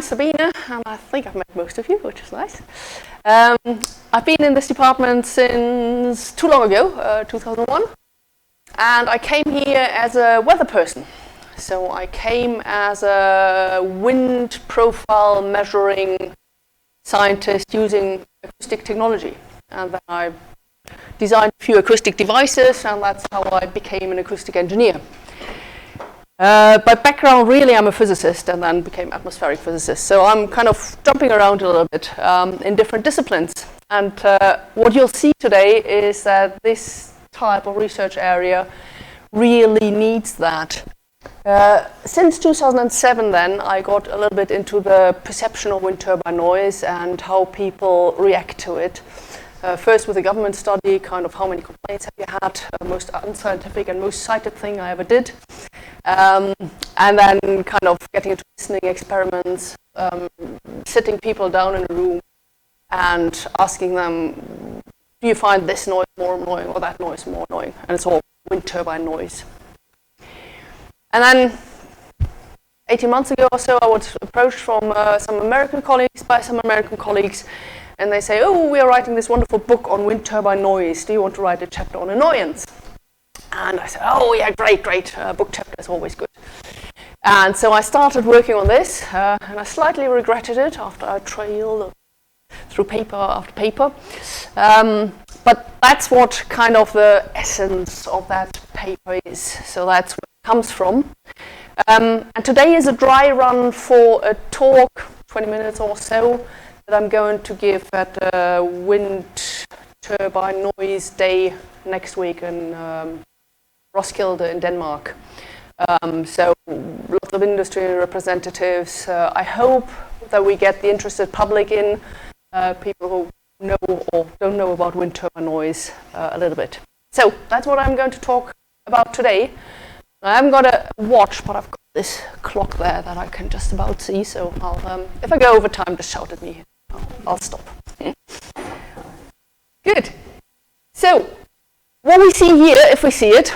Sabine, and I think I've met most of you, which is nice. I've been in this department since too long ago, 2001, and I came here as a weather person. So I came as a wind profile measuring scientist using acoustic technology, and then I designed a few acoustic devices, and that's how I became an acoustic engineer. By background, really, I'm a physicist and then became atmospheric physicist. So I'm kind of jumping around a little bit in different disciplines. And what you'll see today is that this type of research area really needs that. Since 2007 then, I got a little bit into the perception of wind turbine noise and how people react to it. First with a government study, kind of how many complaints have you had, most unscientific and most cited thing I ever did. And then kind of getting into listening experiments, sitting people down in a room and asking them, do you find this noise more annoying or that noise more annoying? And it's all wind turbine noise. And then 18 months ago or so, I was approached from some American colleagues, and they say, oh, we are writing this wonderful book on wind turbine noise. Do you want to write a chapter on annoyance? And I said, oh yeah, great. Book chapter is always good. And so I started working on this, and I slightly regretted it after I trailed through paper after paper. But that's what kind of the essence of that paper is. So that's where it comes from. And today is a dry run for a talk, 20 minutes or so, that I'm going to give at Wind Turbine Noise Day next week in Roskilde in Denmark. So lots of industry representatives. I hope that we get the interested public in, people who know or don't know about wind turbine noise a little bit. So that's what I'm going to talk about today. I haven't got a watch, but I've got this clock there that I can just about see. So I'll, if I go over time, just shout at me. I'll stop. Good. So what we see here, if we see it,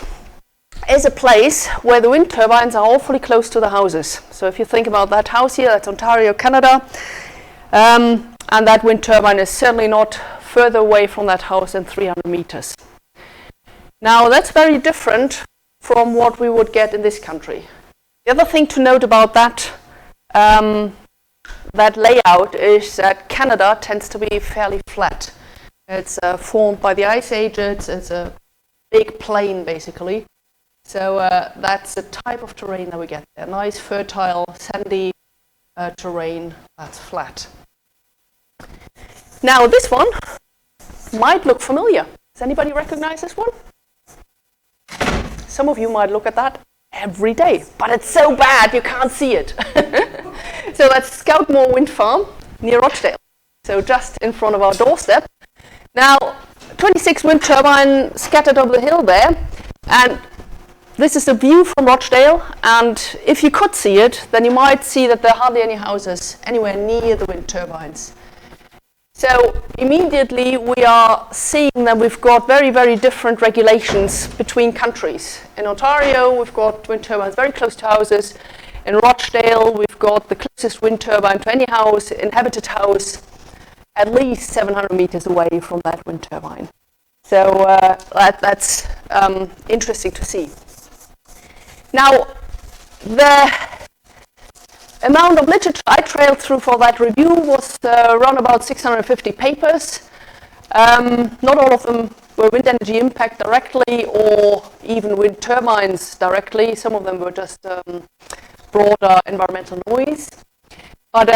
is a place where the wind turbines are awfully close to the houses. So if you think about that house here, that's Ontario, Canada, and that wind turbine is certainly not further away from that house than 300 meters. Now that's very different from what we would get in this country. The other thing to note about that that layout is that Canada tends to be fairly flat. It's formed by the ice ages. It's a big plain, basically. So that's the type of terrain that we get there. Nice, fertile, sandy terrain that's flat. Now this one might look familiar. Does anybody recognize this one? Some of you might look at that every day, but it's so bad you can't see it. So that's Scoutmore Wind Farm near Rochdale. So just in front of our doorstep. Now, 26 wind turbines scattered over the hill there, and this is the view from Rochdale, and if you could see it, then you might see that there are hardly any houses anywhere near the wind turbines. So immediately we are seeing that we've got very, very different regulations between countries. In Ontario, we've got wind turbines very close to houses. In Rochdale, we've got the closest wind turbine to any house, inhabited house, at least 700 meters away from that wind turbine. So that's interesting to see. Now, the amount of literature I trailed through for that review was around about 650 papers. Not all of them were wind energy impact directly or even wind turbines directly. Some of them were just broader environmental noise. But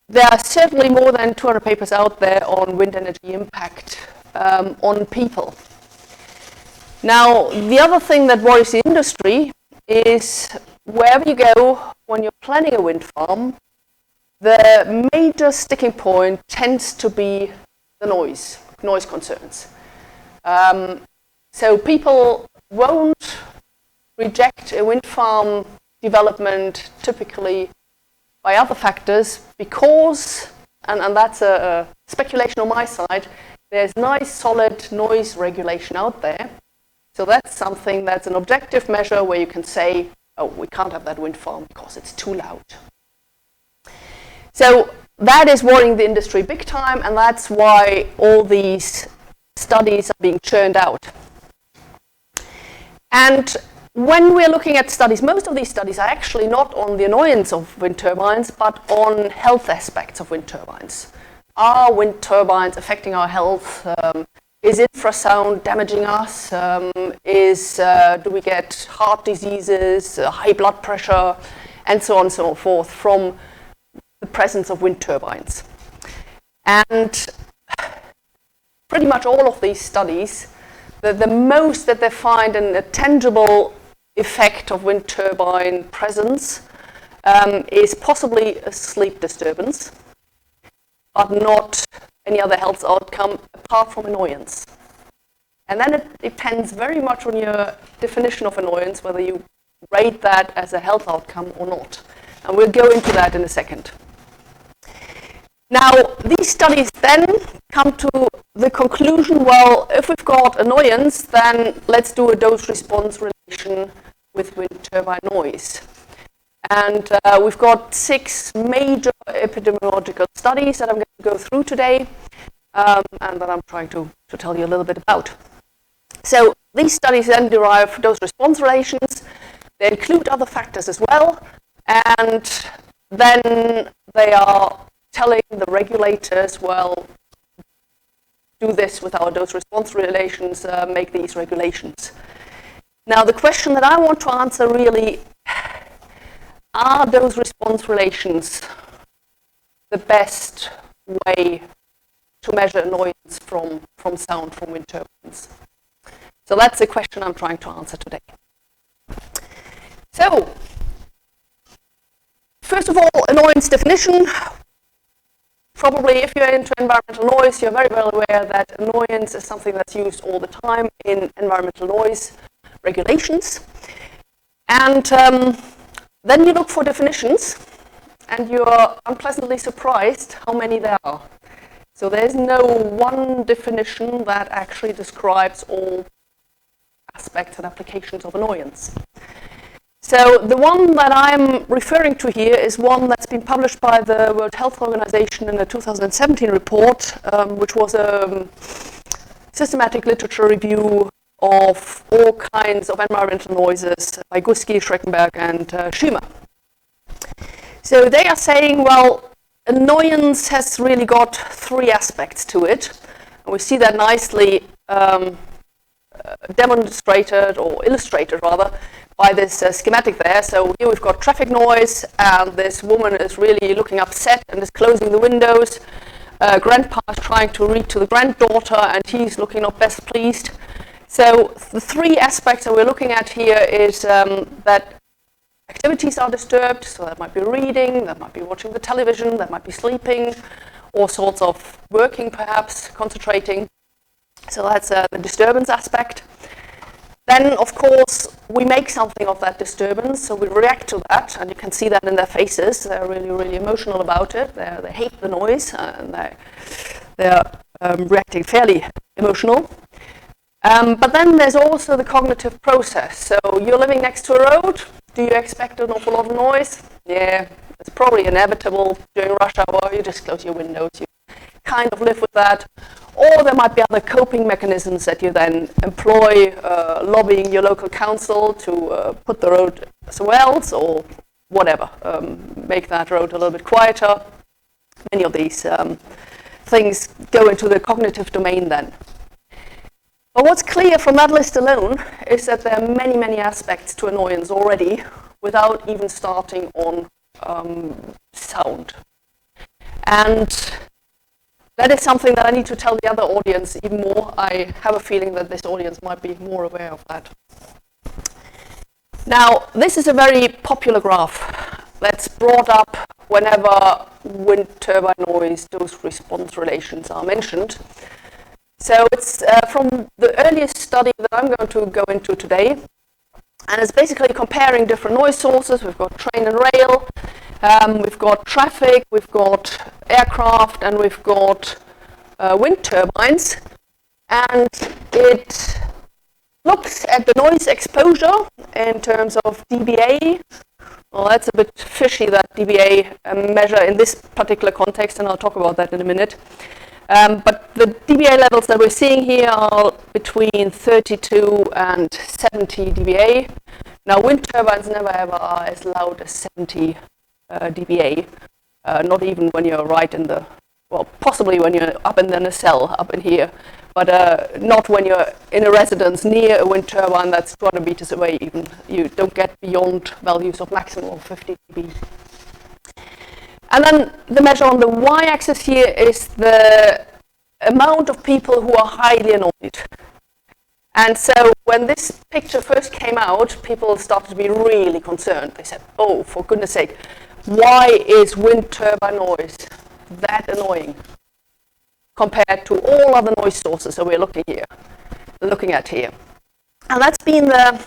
there are certainly more than 200 papers out there on wind energy impact on people. Now, the other thing that worries the industry is wherever you go when you're planning a wind farm, the major sticking point tends to be the noise concerns. So people won't reject a wind farm development typically by other factors because, and that's a speculation on my side, there's nice solid noise regulation out there. So that's something that's an objective measure where you can say, oh, we can't have that wind farm because it's too loud. So that is worrying the industry big time, and that's why all these studies are being churned out. And when we're looking at studies, most of these studies are actually not on the annoyance of wind turbines, but on health aspects of wind turbines. Are wind turbines affecting our health? Is infrasound damaging us? Do we get heart diseases, high blood pressure, and so on and so forth from the presence of wind turbines? And pretty much all of these studies, the most that they find a tangible effect of wind turbine presence is possibly a sleep disturbance, but not any other health outcome apart from annoyance. And then it depends very much on your definition of annoyance, whether you rate that as a health outcome or not. And we'll go into that in a second. Now, these studies then come to the conclusion, well, if we've got annoyance, then let's do a dose-response relation with wind turbine noise. And we've got 6 major epidemiological studies that I'm going to go through today, and that I'm trying to tell you a little bit about. So these studies then derive dose-response relations. They include other factors as well, and then they are telling the regulators, well, do this with our dose-response relations, make these regulations. Now, the question that I want to answer really, are those response relations the best way to measure annoyance from sound from wind turbines? So that's the question I'm trying to answer today. So, first of all, annoyance definition. Probably if you're into environmental noise, you're very well aware that annoyance is something that's used all the time in environmental noise regulations. And then you look for definitions, and you're unpleasantly surprised how many there are. So there's no one definition that actually describes all aspects and applications of annoyance. So the one that I'm referring to here is one that's been published by the World Health Organization in a 2017 report, which was a systematic literature review of all kinds of environmental noises by Guski, Schreckenberg, and Schumer. So they are saying, well, annoyance has really got 3 aspects to it. And we see that nicely demonstrated, or illustrated rather, by this schematic there. So here we've got traffic noise, and this woman is really looking upset and is closing the windows. Grandpa is trying to read to the granddaughter, and he's looking not best pleased. So the 3 aspects that we're looking at here is that activities are disturbed, so that might be reading, that might be watching the television, that might be sleeping, all sorts of working perhaps, concentrating. So that's the disturbance aspect. Then, of course, we make something of that disturbance, so we react to that, and you can see that in their faces. They're really, really emotional about it. They hate the noise, and they're reacting fairly emotional. But then there's also the cognitive process. So you're living next to a road. Do you expect an awful lot of noise? Yeah, it's probably inevitable during rush hour. You just close your windows. You kind of live with that. Or there might be other coping mechanisms that you then employ, lobbying your local council to put the road somewhere else, or whatever, make that road a little bit quieter. Many of these things go into the cognitive domain then. But what's clear from that list alone is that there are many, many aspects to annoyance already without even starting on sound. And that is something that I need to tell the other audience even more. I have a feeling that this audience might be more aware of that. Now, this is a very popular graph that's brought up whenever wind turbine noise dose-response relations are mentioned. So it's from the earliest study that I'm going to go into today, and it's basically comparing different noise sources. We've got train and rail, we've got traffic, we've got aircraft, and we've got wind turbines, and it looks at the noise exposure in terms of dBA. Well, that's a bit fishy, that dBA measure in this particular context, and I'll talk about that in a minute. But the dBA levels that we're seeing here are between 32 and 70 dBA. Now, wind turbines never ever are as loud as 70 dBA, not even when you're right in the, well, possibly when you're up in the nacelle, up in here, but not when you're in a residence near a wind turbine that's 200 meters away even. You don't get beyond values of maximum of 50 dB. And then the measure on the y-axis here is the amount of people who are highly annoyed. And so when this picture first came out, people started to be really concerned. They said, oh, for goodness sake, why is wind turbine noise that annoying compared to all other noise sources that we're looking at here? And that's been the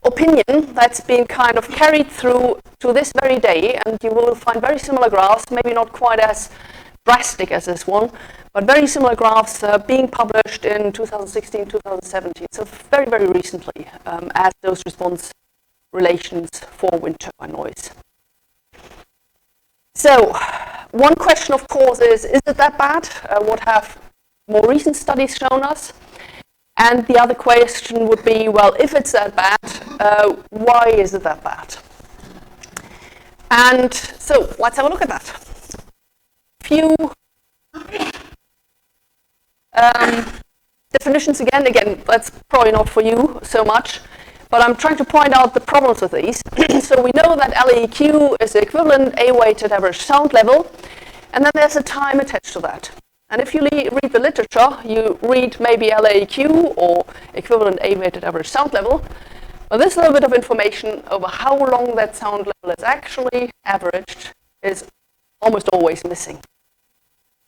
opinion that's been kind of carried through to this very day, and you will find very similar graphs, maybe not quite as drastic as this one, but very similar graphs being published in 2016, 2017, so very, very recently as those response relations for wind turbine noise. So, one question, of course, is it that bad? What have more recent studies shown us? And the other question would be, well, if it's that bad, why is it that bad? And so, let's have a look at that. Few definitions again. Again, that's probably not for you so much, but I'm trying to point out the problems with these. So we know that LAEQ is the equivalent A-weighted average sound level, and then there's a time attached to that. And if you read the literature, you read maybe LAEQ or equivalent A-weighted average sound level, but this little bit of information over how long that sound level is actually averaged is almost always missing.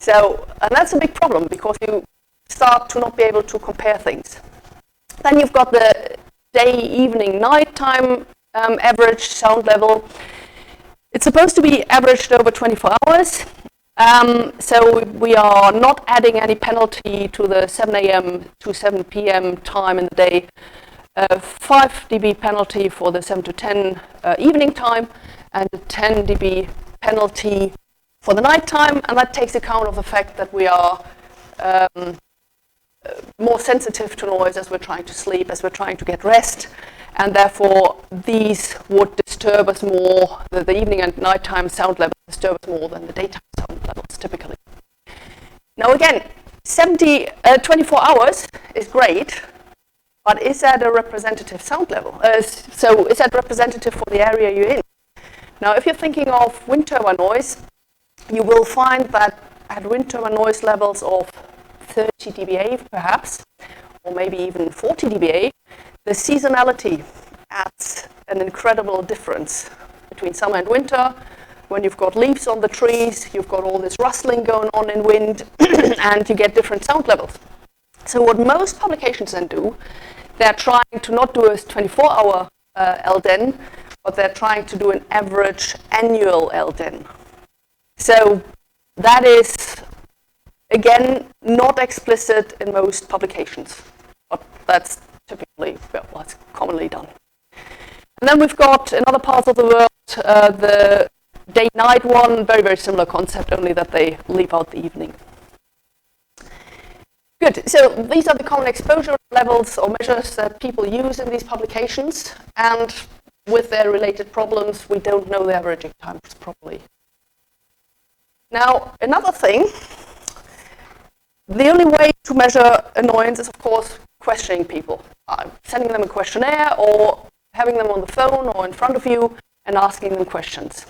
So, and that's a big problem because you start to not be able to compare things. Then you've got the day, evening, nighttime average sound level. It's supposed to be averaged over 24 hours. So we are not adding any penalty to the 7 a.m. to 7 p.m. time in the day. 5 dB penalty for the 7 to 10 evening time, and a 10 dB penalty for the night time, and that takes account of the fact that we are more sensitive to noise as we're trying to sleep, as we're trying to get rest, and therefore these would disturb us more, the evening and nighttime sound levels disturb us more than the daytime sound levels typically. Now again, 24 hours is great, but is that a representative sound level? So is that representative for the area you're in? Now if you're thinking of wind turbine noise, you will find that at wind turbine noise levels of 30 dBA perhaps, or maybe even 40 dBA, the seasonality adds an incredible difference between summer and winter. When you've got leaves on the trees, you've got all this rustling going on in wind, and you get different sound levels. So what most publications then do, they're trying to not do a 24-hour LDEN, but they're trying to do an average annual LDEN. So that is, again, not explicit in most publications, but that's typically, well, that's commonly done. And then we've got in other parts of the world, the day-night one, very, very similar concept, only that they leave out the evening. Good, so these are the common exposure levels or measures that people use in these publications, and with their related problems, we don't know the averaging times properly. Now, another thing, the only way to measure annoyance is, of course, questioning people. Sending them a questionnaire or having them on the phone or in front of you and asking them questions.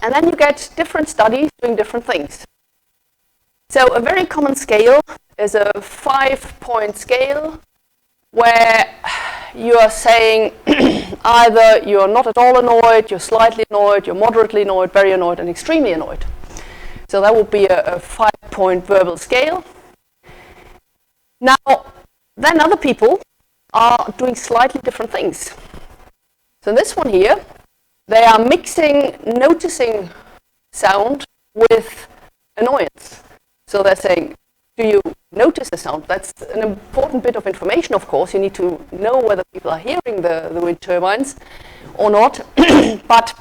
And then you get different studies doing different things. So a very common scale is a 5-point scale where you are saying either you're not at all annoyed, you're slightly annoyed, you're moderately annoyed, very annoyed, and extremely annoyed. So that would be a 5-point verbal scale. Now, then other people are doing slightly different things. So this one here, they are mixing noticing sound with annoyance. So they're saying do you notice the sound? That's an important bit of information, of course. You need to know whether people are hearing the wind turbines or not. But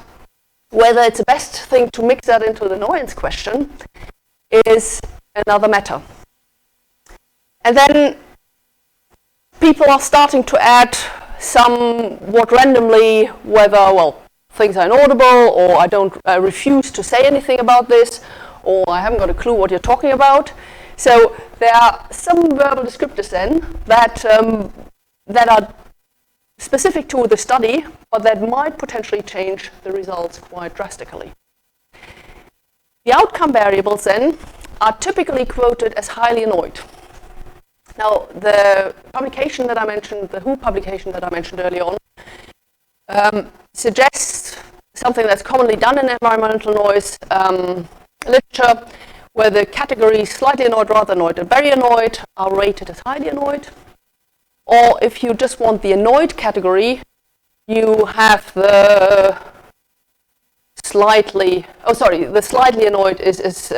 whether it's the best thing to mix that into the annoyance question is another matter. And then people are starting to add somewhat randomly whether, well, things are inaudible, or I don't refuse to say anything about this, or I haven't got a clue what you're talking about. So there are some verbal descriptors then that are specific to the study, but that might potentially change the results quite drastically. The outcome variables then are typically quoted as highly annoyed. Now, the publication that I mentioned, the WHO publication that I mentioned earlier on, suggests something that's commonly done in environmental noise literature, where the categories slightly annoyed, rather annoyed, and very annoyed are rated as highly annoyed. Or if you just want the annoyed category, you have the slightly annoyed is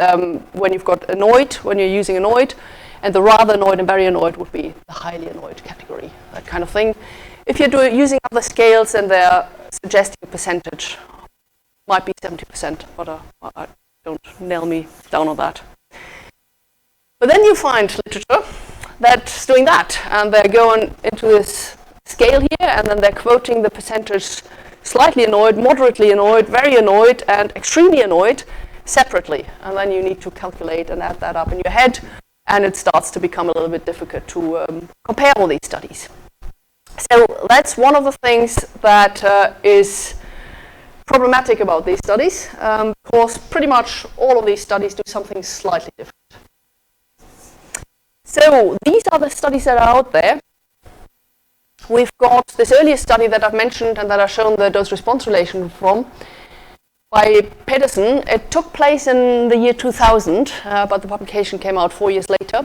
when you've got annoyed, when you're using annoyed, and the rather annoyed and very annoyed would be the highly annoyed category, that kind of thing. If you're using other scales, then they're suggesting a percentage. Might be 70%, but don't nail me down on that. But then you find literature that's doing that, and they're going into this scale here, and then they're quoting the percentage slightly annoyed, moderately annoyed, very annoyed, and extremely annoyed separately. And then you need to calculate and add that up in your head, and it starts to become a little bit difficult to compare all these studies. So that's one of the things that is problematic about these studies, because pretty much all of these studies do something slightly different. So these are the studies that are out there. We've got this earlier study that I've mentioned and that I've shown the dose-response relation from by Pedersen. It took place in the year 2000, but the publication came out 4 years later.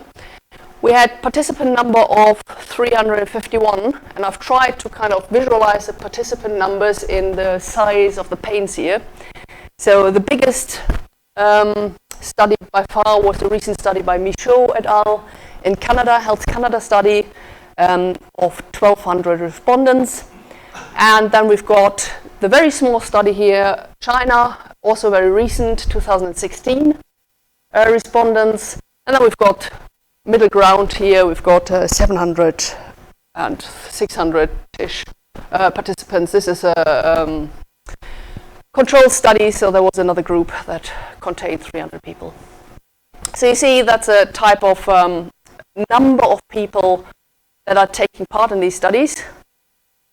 We had participant number of 351, and I've tried to kind of visualize the participant numbers in the size of the panes here. So the biggest study by far was the recent study by Michaud et al. In Canada, Health Canada study of 1,200 respondents. And then we've got the very small study here, China, also very recent, 2016 respondents. And then we've got middle ground here, we've got 700 and 600-ish participants. This is a control study, so there was another group that contained 300 people. So you see that's a type of number of people that are taking part in these studies.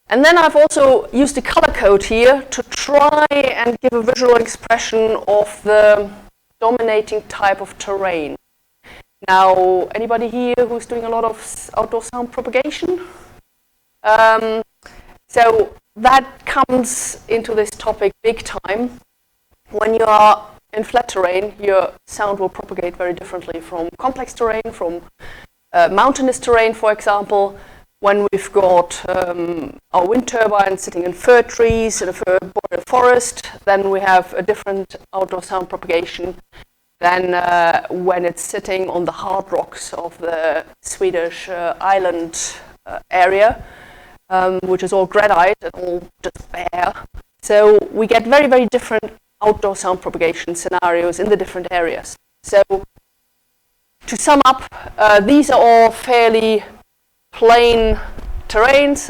And then I've also used a color code here to try and give a visual expression of the dominating type of terrain. Now, anybody here who's doing a lot of outdoor sound propagation? So that comes into this topic big time. When you are in flat terrain, your sound will propagate very differently from complex terrain, from mountainous terrain, for example. When we've got our wind turbine sitting in fir trees in a fir forest, then we have a different outdoor sound propagation than when it's sitting on the hard rocks of the Swedish island area, which is all granite and all just bare. So we get very, very different outdoor sound propagation scenarios in the different areas. So to sum up, these are all fairly plain terrains,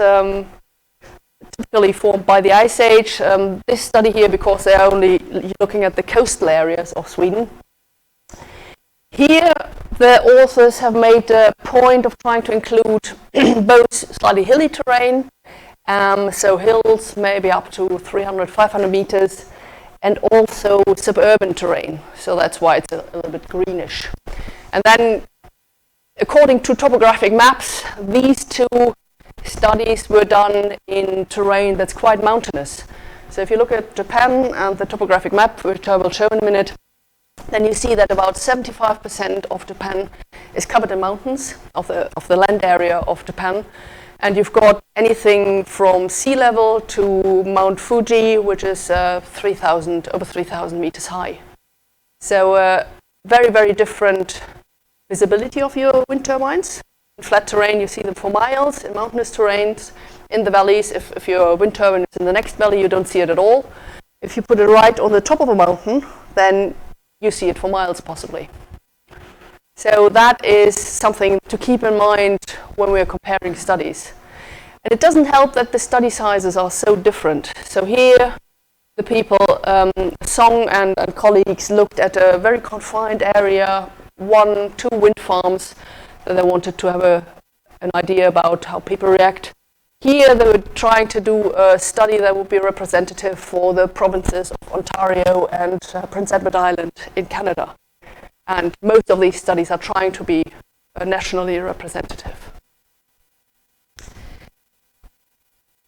typically formed by the Ice Age. This study here, because they're only looking at the coastal areas of Sweden. Here, the authors have made a point of trying to include both slightly hilly terrain, so hills maybe up to 300, 500 meters, and also suburban terrain. So that's why it's a little bit greenish. And then, according to topographic maps, these two studies were done in terrain that's quite mountainous. So if you look at Japan and the topographic map, which I will show in a minute, then you see that about 75% of Japan is covered in mountains, of the land area of Japan. And you've got anything from sea level to Mount Fuji, which is over 3,000 meters high. So very, very different visibility of your wind turbines. In flat terrain, you see them for miles. In mountainous terrains, in the valleys, if your wind turbine is in the next valley, you don't see it at all. If you put it right on the top of a mountain, then you see it for miles possibly. So that is something to keep in mind when we're comparing studies. And it doesn't help that the study sizes are so different. So here, the people, Song and colleagues, looked at a very confined area, 1-2 wind farms, that they wanted to have an idea about how people react. Here they were trying to do a study that would be representative for the provinces of Ontario and Prince Edward Island in Canada. And most of these studies are trying to be nationally representative.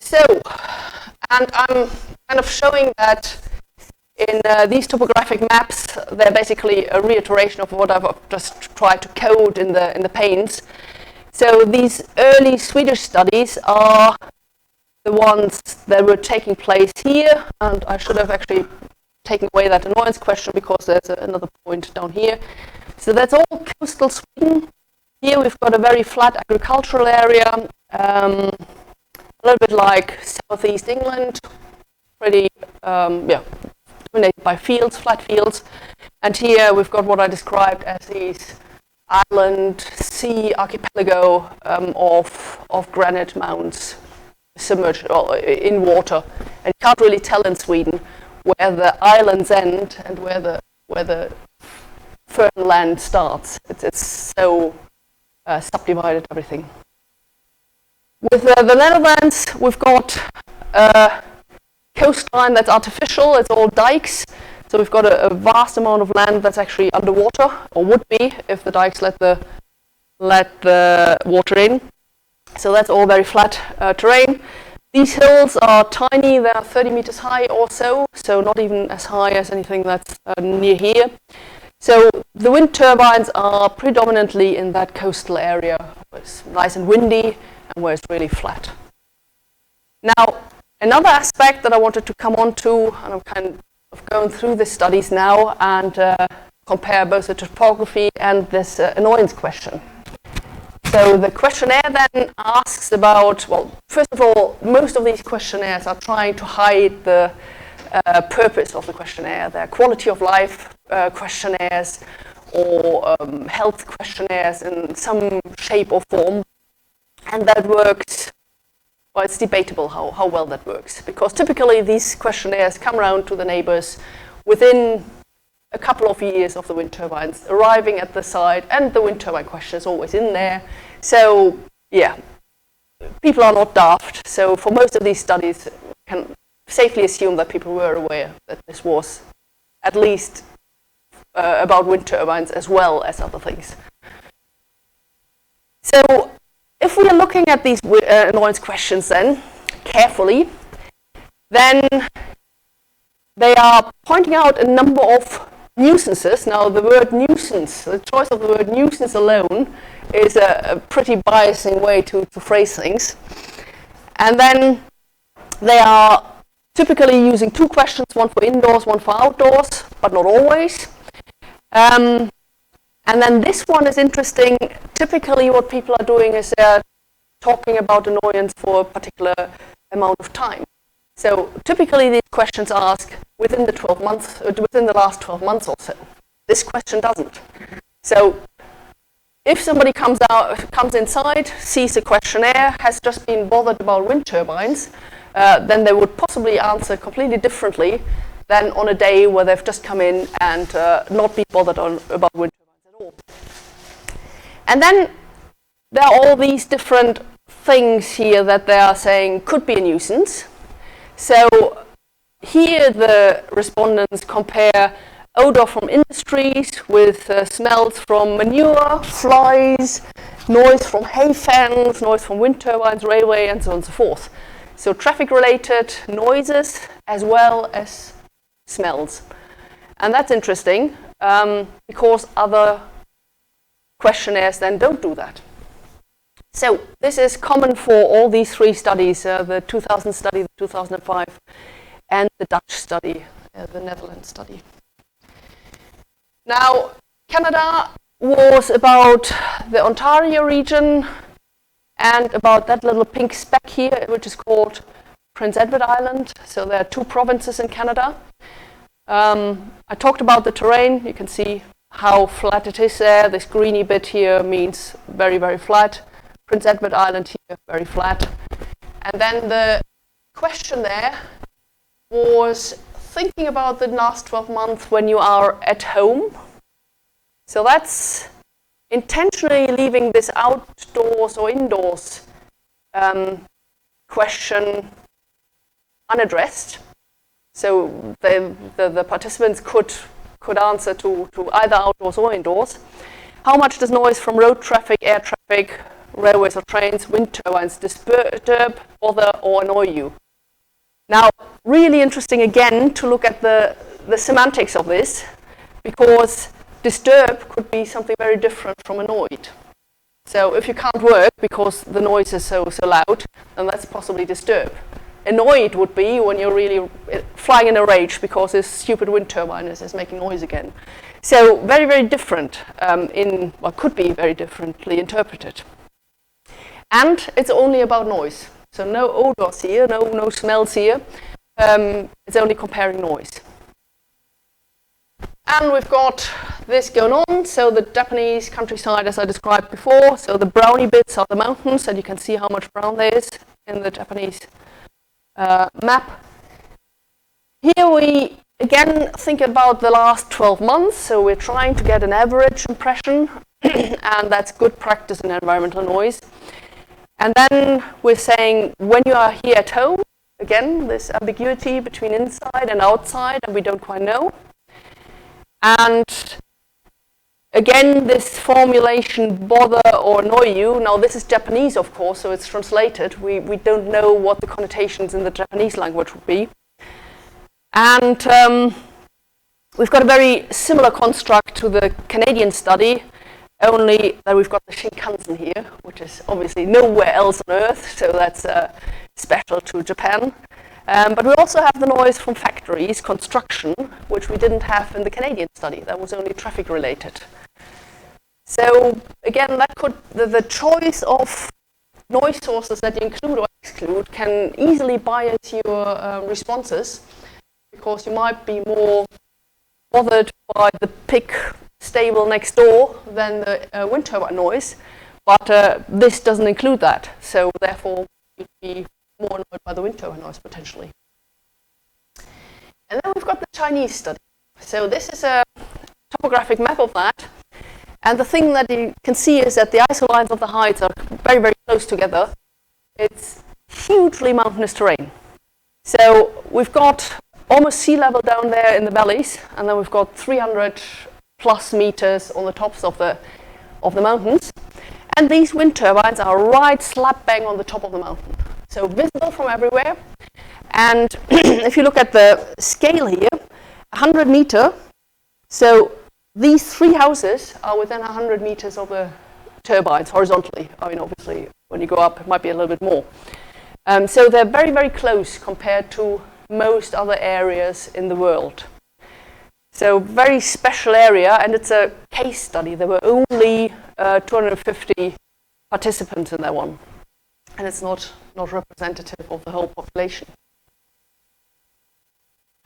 So, and I'm kind of showing that in these topographic maps, they're basically a reiteration of what I've just tried to code in the panes. So these early Swedish studies are the ones that were taking place here, and I should have actually taken away that annoyance question because there's another point down here. So that's all coastal Sweden. Here we've got a very flat agricultural area, a little bit like southeast England, pretty dominated by fields, flat fields. And here we've got what I described as these island sea archipelago of granite mounds submerged in water, and you can't really tell in Sweden where the islands end and where the fertile land starts. It's so subdivided, everything. With the Netherlands, we've got a coastline that's artificial. It's all dikes. So we've got a vast amount of land that's actually underwater, or would be if the dikes let the water in. So that's all very flat terrain. These hills are tiny. They are 30 meters high or so not even as high as anything that's near here. So the wind turbines are predominantly in that coastal area where it's nice and windy and where it's really flat. Now, another aspect that I wanted to come on to, and I'm kind of going through the studies now and compare both the topography and this annoyance question. So the questionnaire then asks about, well, first of all, most of these questionnaires are trying to hide the purpose of the questionnaire. They're quality of life questionnaires or health questionnaires in some shape or form. And that works, well, it's debatable how well that works, because typically these questionnaires come around to the neighbors within a couple of years of the wind turbines arriving at the site, and the wind turbine question is always in there. So, yeah, people are not daft. So for most of these studies, we can safely assume that people were aware that this was at least about wind turbines as well as other things. So if we are looking at these annoyance questions then carefully, then they are pointing out a number of nuisances. Now the word nuisance, the choice of the word nuisance alone is a pretty biasing way to phrase things. And then they are typically using two questions, one for indoors, one for outdoors, but not always. And then this one is interesting. Typically what people are doing is they're talking about annoyance for a particular amount of time. So typically these questions ask within the 12 months, within the last 12 months or so. This question doesn't. So if somebody comes inside, sees a questionnaire, has just been bothered about wind turbines, then they would possibly answer completely differently than on a day where they've just come in and not be bothered about wind turbines at all. And then there are all these different things here that they are saying could be a nuisance. So here the respondents compare odor from industries with smells from manure, flies, noise from hay fans, noise from wind turbines, railway, and so on and so forth. So traffic-related noises as well as smells. And that's interesting because other questionnaires then don't do that. So this is common for all these three studies, the 2000 study, the 2005, and the Dutch study, the Netherlands study. Now, Canada was about the Ontario region and about that little pink speck here, which is called Prince Edward Island. So there are 2 provinces in Canada. I talked about the terrain. You can see how flat it is there. This greeny bit here means very, very flat. Prince Edward Island here, very flat. And then the question there was thinking about the last 12 months when you are at home. So that's intentionally leaving this outdoors or indoors question unaddressed. So the participants could answer to either outdoors or indoors. How much does noise from road traffic, air traffic, railways or trains, wind turbines disturb, bother or annoy you? Now, really interesting again to look at the semantics of this, because disturb could be something very different from annoyed. So if you can't work because the noise is so loud, then that's possibly disturb. Annoyed would be when you're really flying in a rage because this stupid wind turbine is making noise again. So very, very different could be very differently interpreted. And it's only about noise. So no odors here, no smells here. It's only comparing noise. And we've got this going on. So the Japanese countryside, as I described before. So the browny bits are the mountains, and you can see how much brown there is in the Japanese map. Here we again think about the last 12 months. So we're trying to get an average impression, and that's good practice in environmental noise. And then we're saying when you are here at home, again, this ambiguity between inside and outside, and we don't quite know. And again, this formulation, bother or annoy you. Now, this is Japanese, of course, so it's translated. We don't know what the connotations in the Japanese language would be. And we've got a very similar construct to the Canadian study, only that we've got the Shinkansen here, which is obviously nowhere else on Earth, so that's special to Japan. But we also have the noise from factories, construction, which we didn't have in the Canadian study. That was only traffic related. So again, that could the choice of noise sources that you include or exclude can easily bias your responses, because you might be more bothered by the pig stable next door than the wind turbine noise, but this doesn't include that. So therefore, you'd be more annoyed by the wind turbine noise potentially. And then we've got the Chinese study. So this is a topographic map of that. And the thing that you can see is that the isolines of the heights are very, very close together. It's hugely mountainous terrain. So we've got almost sea level down there in the valleys, and then we've got 300 plus meters on the tops of the mountains. And these wind turbines are right slap bang on the top of the mountain. So visible from everywhere. And if you look at the scale here, 100 meter. So these 3 houses are within 100 meters of the turbines horizontally. I mean, obviously, when you go up, it might be a little bit more. So they're very, very close compared to most other areas in the world. So very special area, and it's a case study. There were only 250 participants in that one, and it's not representative of the whole population.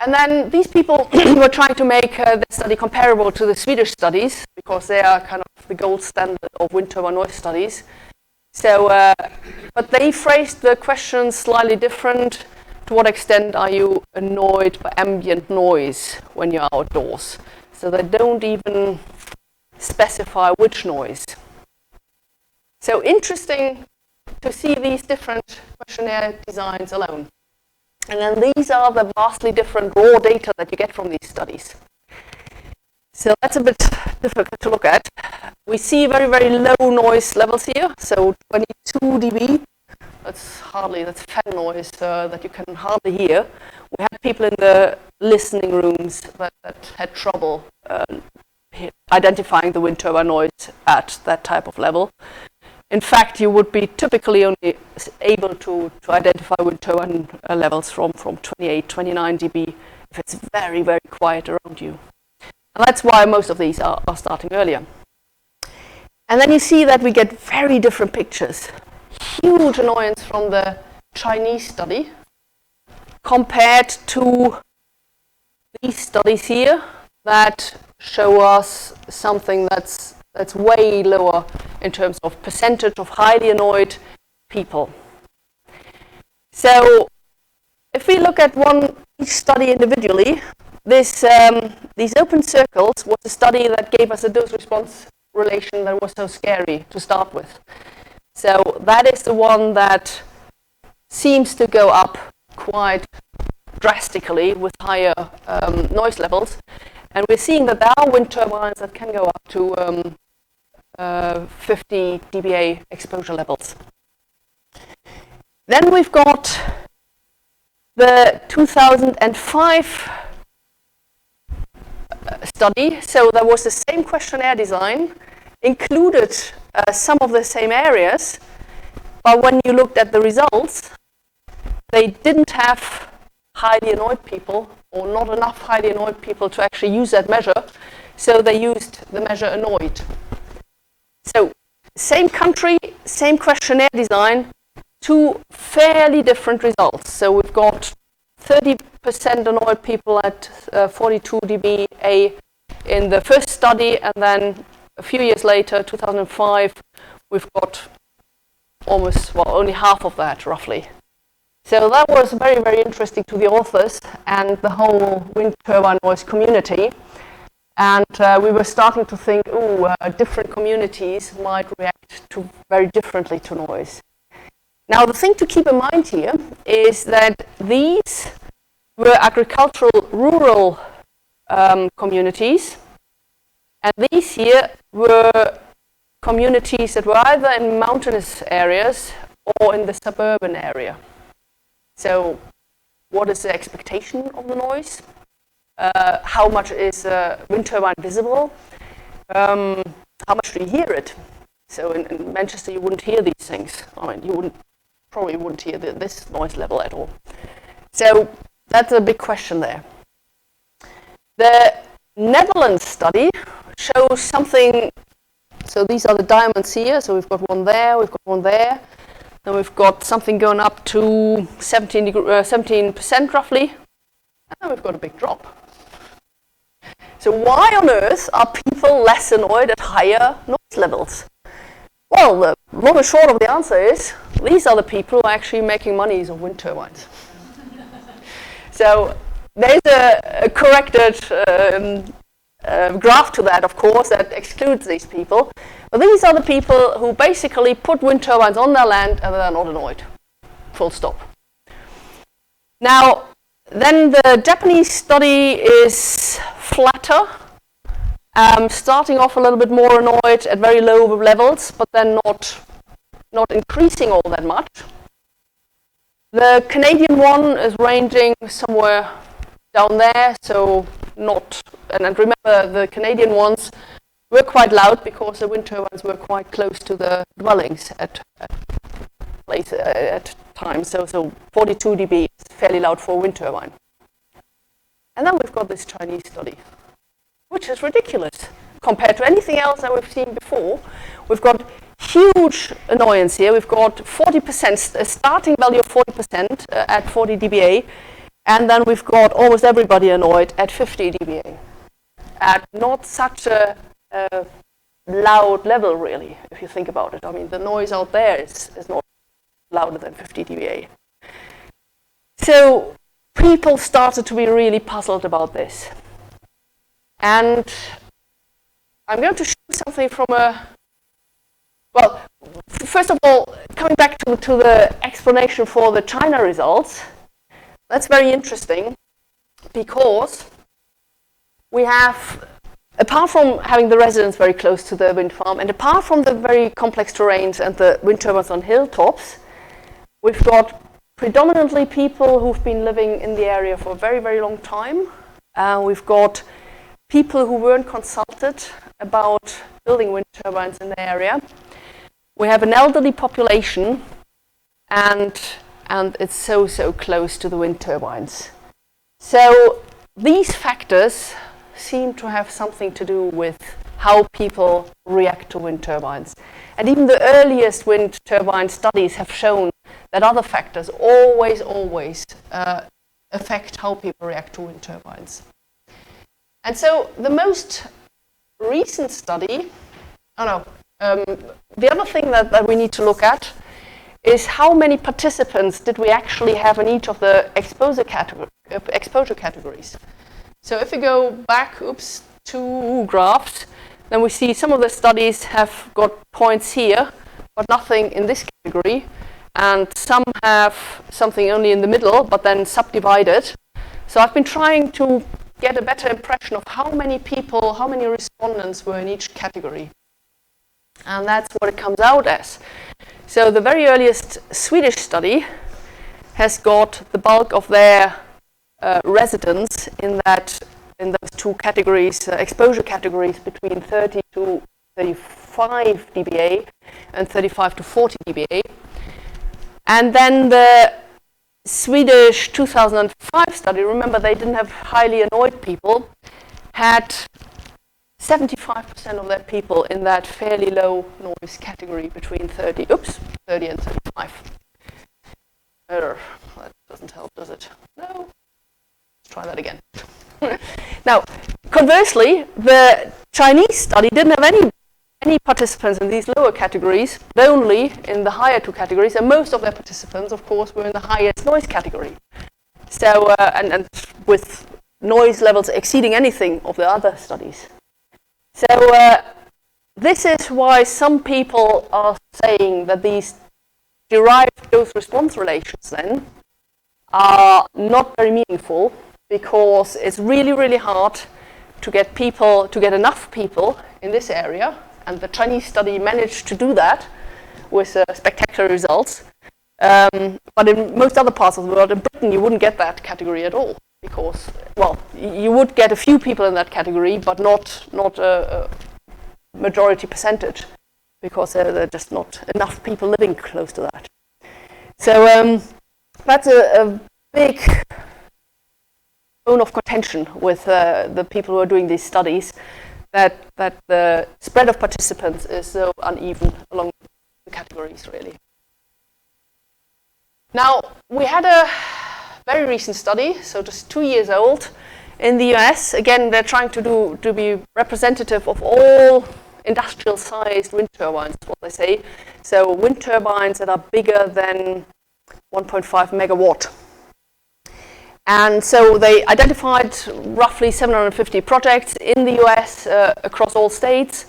And then these people were trying to make the study comparable to the Swedish studies, because they are kind of the gold standard of wind turbine noise studies. So, but they phrased the question slightly different. To what extent are you annoyed by ambient noise when you're outdoors? So they don't even specify which noise. So interesting to see these different questionnaire designs alone. And then these are the vastly different raw data that you get from these studies. So that's a bit difficult to look at. We see very, very low noise levels here. So 22 dB. That's fan noise that you can hardly hear. We had people in the listening rooms that had trouble identifying the wind turbine noise at that type of level. In fact, you would be typically only able to identify wind turbine levels from 28, 29 dB if it's very, very quiet around you. And that's why most of these are starting earlier. And then you see that we get very different pictures. Huge annoyance from the Chinese study compared to these studies here that show us something that's way lower in terms of percentage of highly annoyed people. So if we look at each study individually, these open circles was a study that gave us a dose-response relation that was so scary to start with. So that is the one that seems to go up quite drastically with higher noise levels. And we're seeing that there are wind turbines that can go up to 50 dBA exposure levels. Then we've got the 2005 study. So there was the same questionnaire design, included some of the same areas, but when you looked at the results, they didn't have highly annoyed people, or not enough highly annoyed people to actually use that measure, so they used the measure annoyed. So, same country, same questionnaire design, two fairly different results. So we've got 30% annoyed people at 42 dBA in the first study, and then a few years later, 2005, we've got almost, well, only half of that, roughly. So that was very, very interesting to the authors and the whole wind turbine noise community. And we were starting to think, different communities might react very differently to noise. Now, the thing to keep in mind here is that these were agricultural, rural communities, and these here were communities that were either in mountainous areas or in the suburban area. So, what is the expectation of the noise? How much is a wind turbine visible? How much do you hear it? So in Manchester you wouldn't hear these things. I mean, you probably wouldn't hear this noise level at all. So that's a big question there. The Netherlands study shows something. So these are the diamonds here. So we've got one there, we've got one there. Then we've got something going up to 17% roughly. And then we've got a big drop. So why on earth are people less annoyed at higher noise levels? Well, the long and short of the answer is, these are the people who are actually making monies of wind turbines. So there's a corrected graph to that, of course, that excludes these people. But these are the people who basically put wind turbines on their land and they're not annoyed. Full stop. Now, then the Japanese study is flatter, starting off a little bit more annoyed at very low levels, but then not increasing all that much. The Canadian one is ranging somewhere down there, so not, and remember the Canadian ones were quite loud because the wind turbines were quite close to the dwellings at times, so 42 dB is fairly loud for a wind turbine. And then we've got this Chinese study, which is ridiculous compared to anything else that we've seen before. We've got huge annoyance here. We've got 40%, a starting value of 40% at 40 dBA, and then we've got almost everybody annoyed at 50 dBA, at not such a loud level, really, if you think about it. I mean, the noise out there is not louder than 50 dBA. So people started to be really puzzled about this. And I'm going to show something from well, first of all, coming back to the explanation for the China results, that's very interesting because we have, apart from having the residents very close to the wind farm, and apart from the very complex terrains and the wind turbines on hilltops, we've got predominantly people who've been living in the area for a very, very long time. We've got people who weren't consulted about building wind turbines in the area. We have an elderly population, and it's so close to the wind turbines. So these factors seem to have something to do with how people react to wind turbines. And even the earliest wind turbine studies have shown that other factors always affect how people react to wind turbines. And so the most recent study, the other thing that we need to look at is how many participants did we actually have in each of the exposure categories. So if we go back, two graphs, then we see some of the studies have got points here, but nothing in this category. And some have something only in the middle, but then subdivided. So I've been trying to get a better impression of how many people, how many respondents were in each category. And that's what it comes out as. So the very earliest Swedish study has got the bulk of their residents in those two categories, exposure categories between 30 to 35 dBA and 35 to 40 dBA. And then the Swedish 2005 study, remember they didn't have highly annoyed people, had 75% of their people in that fairly low noise category between 30 and 35. That doesn't help, does it? No. Let's try that again. Now, conversely, the Chinese study didn't have any participants in these lower categories, but only in the higher two categories, and most of their participants, of course, were in the highest noise category. So, and with noise levels exceeding anything of the other studies. So, this is why some people are saying that these derived dose-response relations then are not very meaningful, because it's really, really hard to get enough people in this area, and the Chinese study managed to do that with spectacular results. But in most other parts of the world, in Britain, you wouldn't get that category at all, because, well, you would get a few people in that category, but not a majority percentage, because there are just not enough people living close to that. So that's a big bone of contention with the people who are doing these studies, that the spread of participants is so uneven along the categories, really. Now, we had a very recent study, so just 2 years old, in the US. Again, they're trying to be representative of all industrial-sized wind turbines, is what they say. So wind turbines that are bigger than 1.5 megawatt. And so they identified roughly 750 projects in the US across all states,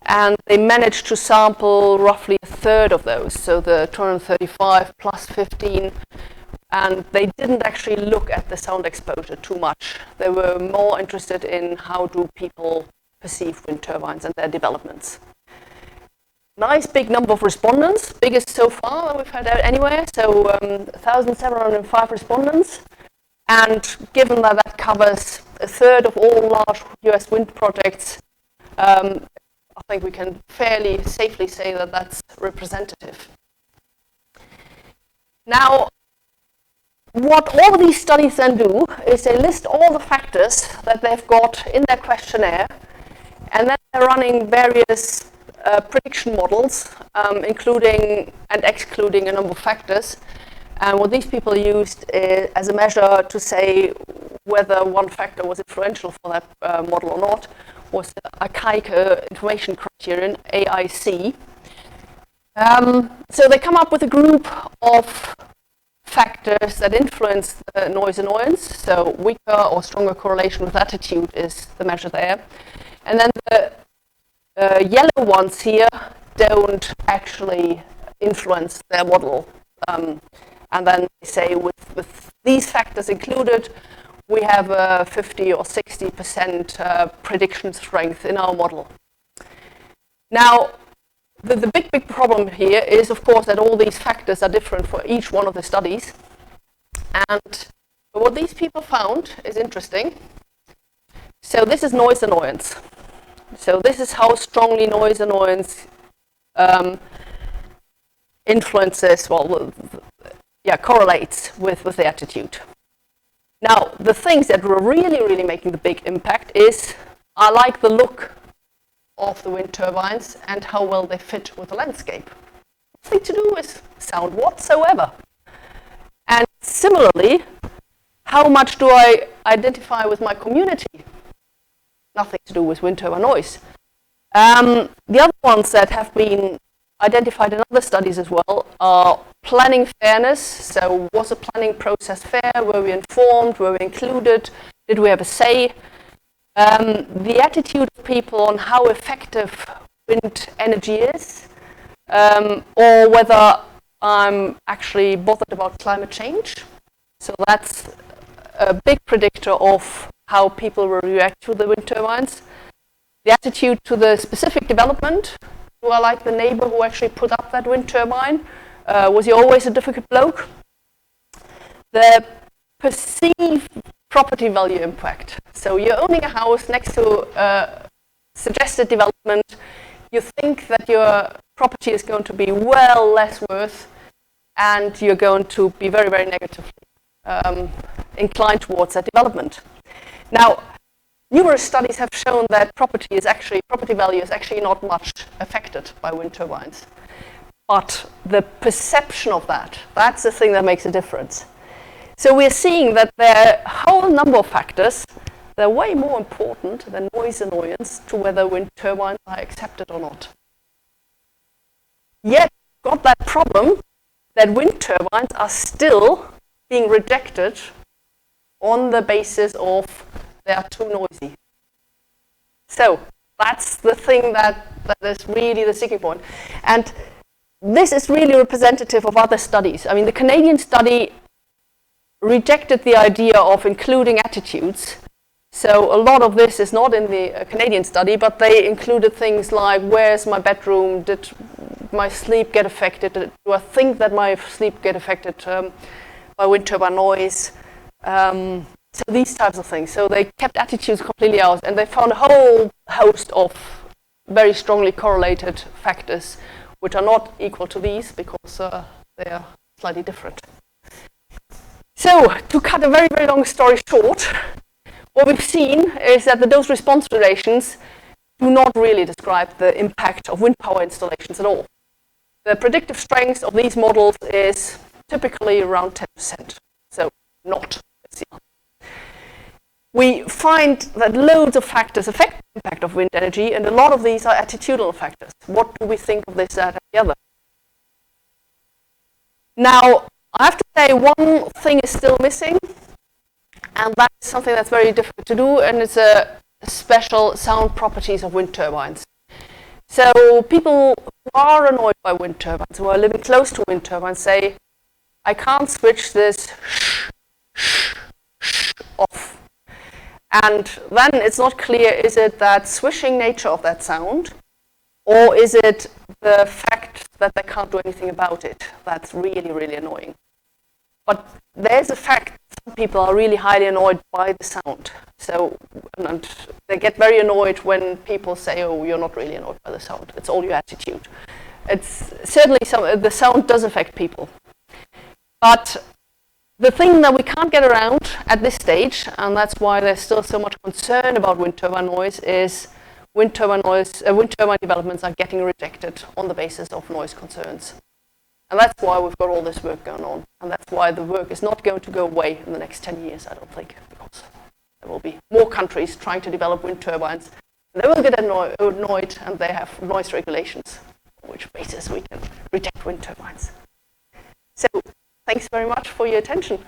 and they managed to sample roughly a third of those, so the 235 plus 15, and they didn't actually look at the sound exposure too much. They were more interested in how do people perceive wind turbines and their developments. Nice big number of respondents, biggest so far that we've had anywhere, so 1,705 respondents. And given that that covers a third of all large US wind projects, I think we can fairly safely say that that's representative. Now, what all of these studies then do is they list all the factors that they've got in their questionnaire, and then they're running various prediction models, including and excluding a number of factors. And what these people used as a measure to say whether one factor was influential for that model or not was the archaic information criterion, AIC. So they come up with a group of factors that influence noise annoyance. So weaker or stronger correlation with attitude is the measure there. And then the yellow ones here don't actually influence their model. And then they say with these factors included, we have a 50 or 60% prediction strength in our model. Now, the big problem here is, of course, that all these factors are different for each one of the studies. And what these people found is interesting. So this is noise annoyance. So this is how strongly noise annoyance influences, correlates with the attitude. Now, the things that were really making the big impact is, I like the look of the wind turbines and how well they fit with the landscape. Nothing to do with sound whatsoever. And similarly, how much do I identify with my community? Nothing to do with wind turbine noise. The other ones that have been identified in other studies as well are planning fairness. So was the planning process fair? Were we informed? Were we included? Did we have a say? The attitude of people on how effective wind energy is, or whether I'm actually bothered about climate change. So that's a big predictor of how people will react to the wind turbines. The attitude to the specific development. Do I like the neighbor who actually put up that wind turbine? Was he always a difficult bloke? The perceived property value impact. So you're owning a house next to a suggested development. You think that your property is going to be well less worth, and you're going to be very, very negatively inclined towards that development. Now, numerous studies have shown that property value is actually not much affected by wind turbines. But the perception of that's the thing that makes a difference. So we're seeing that there are a whole number of factors that are way more important than noise annoyance to whether wind turbines are accepted or not. Yet, got that problem that wind turbines are still being rejected on the basis of they are too noisy. So that's the thing that is really the sticking point. And this is really representative of other studies. I mean, the Canadian study rejected the idea of including attitudes. So a lot of this is not in the Canadian study, but they included things like, where's my bedroom? Did my sleep get affected? Do I think that my sleep get affected by wind turbine noise? So these types of things. So they kept attitudes completely out, and they found a whole host of very strongly correlated factors which are not equal to these because they are slightly different. So to cut a very, very long story short, what we've seen is that the dose-response relations do not really describe the impact of wind power installations at all. The predictive strength of these models is typically around 10%, so not a zero. We find that loads of factors affect the impact of wind energy, and a lot of these are attitudinal factors. What do we think of this, that, and the other? Now, I have to say one thing is still missing, and that's something that's very difficult to do, and it's a special sound properties of wind turbines. So people who are annoyed by wind turbines, who are living close to wind turbines, say, I can't switch this off. And then it's not clear, is it that swishing nature of that sound, or is it the fact that they can't do anything about it that's really, really annoying? But there's a fact some people are really highly annoyed by the sound. So and they get very annoyed when people say, oh, you're not really annoyed by the sound. It's all your attitude. It's certainly the sound does affect people. But the thing that we can't get around at this stage, and that's why there's still so much concern about wind turbine noise, is wind turbine developments are getting rejected on the basis of noise concerns. And that's why we've got all this work going on. And that's why the work is not going to go away in the next 10 years, I don't think, because there will be more countries trying to develop wind turbines. And they will get annoyed, and they have noise regulations on which basis we can reject wind turbines. So, thanks very much for your attention.